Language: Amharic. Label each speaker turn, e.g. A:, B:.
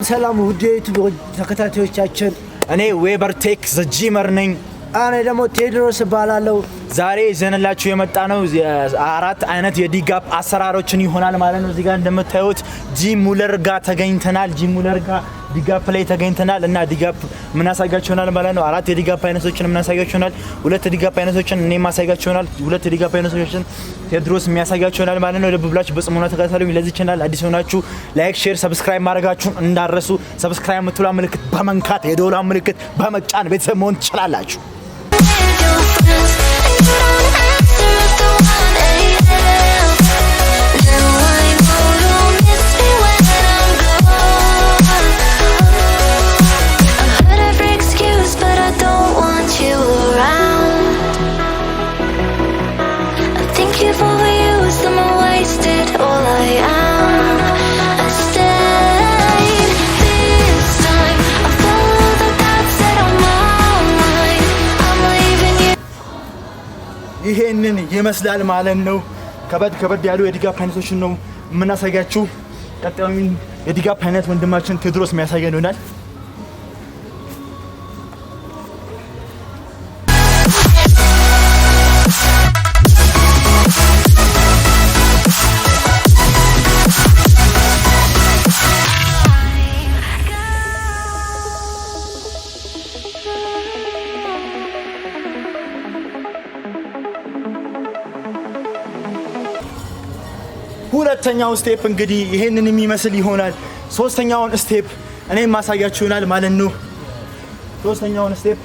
A: ሰላም ውድ የዩቲዩብ ተከታታዮቻችን እኔ ዌበር ቴክ ዘጂመር ነኝ። እኔ ደግሞ ቴድሮስ እባላለሁ። ዛሬ ይዘንላችሁ የመጣ ነው አራት አይነት የዲግአፕ አሰራሮችን ይሆናል ማለት ነው። እዚህ ጋር እንደምታዩት ጂሙለር ጋር ተገኝተናል። ጂሙለር ጋር ዲግአፕ ላይ ተገኝተናል እና ዲግአፕ ምን አሳያችሁናል ማለት ነው። አራት የዲግአፕ አይነቶችን ምን አሳያችሁናል። ሁለት የዲግአፕ አይነቶችን እኔ ማሳያችሁናል። ሁለት የዲግአፕ አይነቶችን ቴድሮስ የሚያሳያችሁናል ማለት ነው። ልብ ብላችሁ በጽሞና ተከታተሉኝ። ለዚህ ቻናል አዲስ ሆናችሁ ላይክ፣ ሼር፣ ሰብስክራይብ ማድረጋችሁን እንዳረሱ። ሰብስክራይብ የምትሏ ምልክት በመንካት የደወሏ ምልክት በመጫን ቤተሰብ መሆን ትችላላችሁ። ይሄንን ይመስላል ማለት ነው። ከበድ ያሉ የዲግአፕ አይነቶችን ነው የምናሳያችሁ። ቀጣዩን የዲግአፕ አይነት ወንድማችን ቴድሮስ የሚያሳየን ይሆናል። ሁለተኛው ስቴፕ እንግዲህ ይሄንን የሚመስል ይሆናል። ሶስተኛውን ስቴፕ እኔ ማሳያችሁ ይሆናል ማለት ነው። ሶስተኛውን ስቴፕ